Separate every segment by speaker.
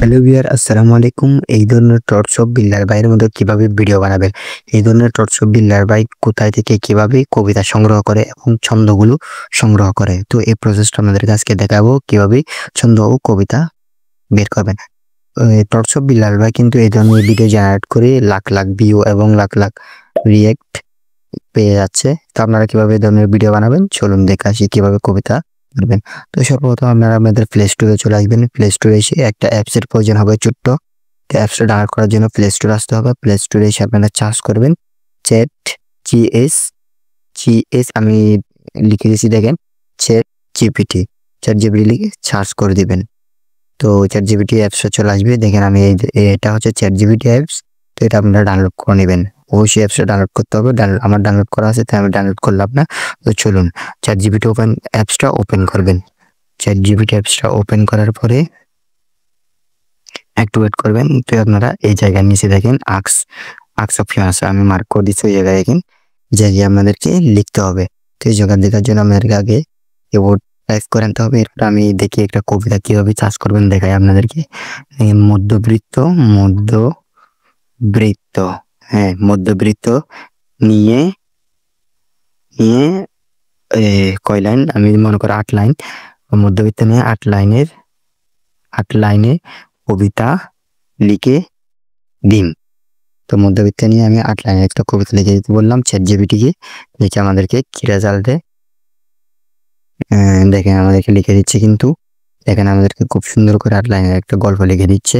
Speaker 1: Hello viewer, আসসালামু আলাইকুম। এই ধরনের টর্চ অফ বিল্লার বাইয়ের মধ্যে কিভাবে ভিডিও বানাবেন, এই ধরনের টর্চ অফ বিল্লার বাই কোথায় থেকে কিভাবে কবিতা সংগ্রহ করে এবং ছন্দগুলো সংগ্রহ করে, তো এই প্রসেসটা আপনাদেরকে আজকে দেখাবো কিভাবে ছন্দ ও কবিতা বের করবেন। টর্চ অফ বিল্লার বাই কিন্তু এই ধরনের ভিডিও জেনারেট করে লাখ লাখ ভিউ এবং লাখ লাখ রিয়েক্ট পেয়ে যাচ্ছে। তো আপনারা কিভাবে এই ধরনের ভিডিও বানাবেন চলুন দেখে আসি কিভাবে কবিতা করবেন। তো সর্বপ্রথম আপনারা আমাদের প্লে স্টোরে চলে আসবেন। প্লে স্টোরে এসে একটা অ্যাপসের প্রয়োজন হবে ছোট্ট। তো অ্যাপসটা ডাউনলোড করার জন্য প্লে স্টোরে আসতে হবে। প্লে স্টোরে এসে আপনারা সার্চ করবেন চ্যাট জিএস, আমি লিখে দিয়েছি দেখেন চ্যাট জিপিটি লিখে সার্চ করে দিবেন। তো চ্যাট জিপিটি অ্যাপসটা চলে আসবে। দেখেন আমি এটা হচ্ছে চ্যাট জিপিটি অ্যাপস। তো এটা আপনারা ডাউনলোড করে নেবেন। অবশ্যই অ্যাপসটা ডাউনলোড করতে হবে। আমার ডাউনলোড করা আছে, তাই আমি ডাউনলোড করলাম না। তো চলুন চ্যাট জিপিটি অ্যাপসটা ওপেন করবেন। চ্যাট জিপিটি অ্যাপসটা ওপেন করার পরে একটু ওয়েট করবেন। তো আপনারা এই জায়গার নিচে দেখেন আক্স অপশন আছে, আমি মার্ক করে দিচ্ছি। ওই জায়গায় দেখেন জায়গায় আপনাদেরকে লিখতে হবে। তো এই জায়গা দেখার জন্য আপনাদেরকে আগে কিবোর্ড টাইপ করে আনতে হবে। এরপর আমি দেখি একটা কবিতা কিভাবে চার্জ করবেন দেখাই আপনাদেরকে। মধ্যবৃত্ত হ্যাঁ, মধ্যবৃত্ত নিয়ে কয় লাইন, আমি মনে করি 8 লাইন। মধ্যবৃত্ত নিয়ে 8 লাইনে কবিতা লিখে দিন। তো মধ্যবৃত্ত নিয়ে আমি 8 লাইনের একটা কবিতা লিখে দিতে বললাম চ্যাট জিপিটিকে। লিখে আমাদেরকে কি রেজাল্ট দেয় দেখেন, আমাদেরকে লিখে দিচ্ছে। কিন্তু দেখেন আমাদেরকে খুব সুন্দর করে 8 লাইনের একটা গল্প লিখে দিচ্ছে।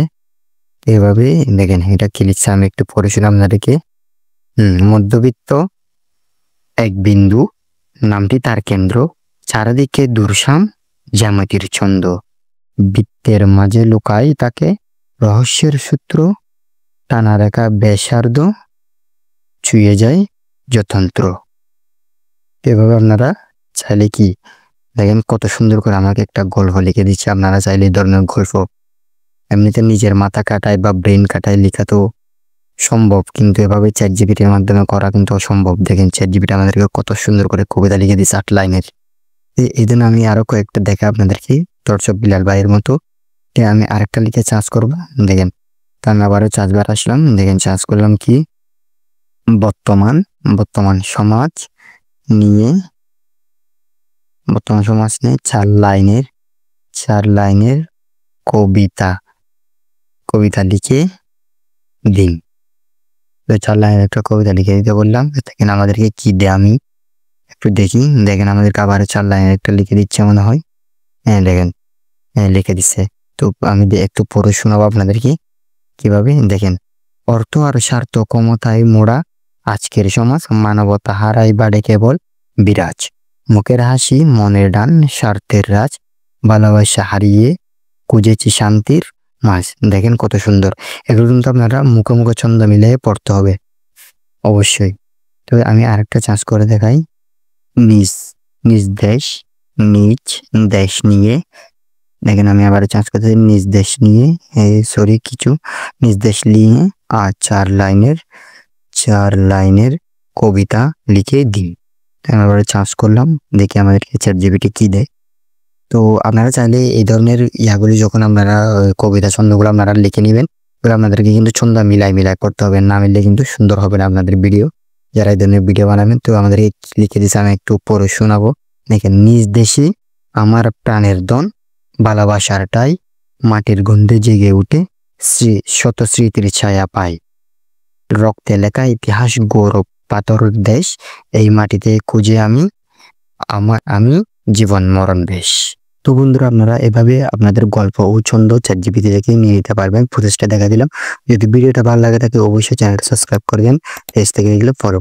Speaker 1: এভাবে দেখেন এটা কি লিখছে, আমি একটু পড়ে শুনে আপনাদেরকে। মধ্যবৃত্ত এক বিন্দু, নামটি তার কেন্দ্র, চারিদিকে দুর্সাম জ্যামিতির ছন্দ, বৃত্তের মাঝে লুকাই তাকে রহস্যের সূত্র, টানা রেখা ব্যাসার্ধ ছুঁয়ে যায় যতন্ত্র। এভাবে আপনারা চাইলে কি দেখেন কত সুন্দর করে আমাকে একটা গল্প লিখে দিচ্ছে। আপনারা চাইলে এই ধরনের গল্প এমনিতে নিজের মাথা কাটায় বা ব্রেন কাটায় লেখা তো সম্ভব, কিন্তু এভাবে চ্যাট জিপিটির মাধ্যমে করা কিন্তু অসম্ভব। দেখেন চ্যাট জিপিটি আমাদেরকে কত সুন্দর করে কবিতা লিখে দিচ্ছে 8 লাইনের। এই জন্য আমি আরো কয়েকটা দেখা আপনাদেরকে টর্চ অফ বিল্লার বাইয়ের মতো। আমি আরেকটা লিখে চার্জ করবো। দেখেন তার আবারও চার্জ বার আসলাম। দেখেন চার্জ করলাম কি বর্তমান সমাজ নিয়ে 4 লাইনের কবিতা লিখে দিন। 4 লাইনের একটা কবিতা লিখে দিতে বললাম। দেখেন আমাদেরকে কি দেয় আমি একটু দেখি। দেখেন আমাদেরকে আবার 4 লাইনের একটা লিখে দিচ্ছে মনে হয়। হ্যাঁ দেখেন লিখে দিচ্ছে। তো আমি একটু পড়ে শোনাবো আপনাদেরকে কিভাবে। দেখেন অর্থ আর স্বার্থ ক্ষমতায় মোড়া আজকের সমাজ, মানবতা হারাই বাড়ে কেবল বিরাজ, মুখের হাসি মনের ডান স্বার্থের রাজ, ভালোবাসা হারিয়ে খুঁজেছি শান্তির মাঝ। দেখেন কত সুন্দর। এগুলো কিন্তু আপনারা মুখে মুখে ছন্দ মিলিয়ে পড়তে হবে অবশ্যই। তো আমি আরেকটা চার্জ করে দেখাই। নিজ দেশ নিয়ে, দেখেন আমি আবার চার্জ করতে নিজ দেশ নিয়ে নিজ দেশ নিয়ে আর 4 লাইনের কবিতা লিখে দিন। আমি আবার চার্জ করলাম, দেখি আমাদেরকে চ্যাট জিপিটি কি দেয়। তো আপনারা চাইলে এই ধরনের ইয়াগুলি যখন আপনারা কবিতা ছন্দগুলো আপনারা লিখে নেবেন, আপনাদেরকে কিন্তু ছন্দ মিলাই করতে হবে, না মিললে কিন্তু সুন্দর হবে না আপনাদের ভিডিও। যারা এই ধরনের ভিডিও বানাবেন তো আমাদেরকে লিখে দিচ্ছে, আমি একটু পড়ে শোনাবো। দেখেন নিজ দেশে আমার প্রাণের দন, ভালোবাসারটাই মাটির গন্ধে জেগে উঠে শত স্মৃতির ছায়া পাই, রক্তে লেখা ইতিহাস গৌরব পাথর দেশ, এই মাটিতে খুঁজে আমি জীবন মরণ বেশ। তো বন্ধুরা আপনারা এভাবে আপনাদের গল্প ও ছন্দ চ্যাট জিপিটি থেকে নিয়ে নিতে পারবেন। প্রসেসটা দেখা দিলাম। যদি ভিডিওটা ভালো লাগে থাকে অবশ্যই চ্যানেলটা সাবস্ক্রাইব করবেন। পেজ থেকে এগুলো ফলো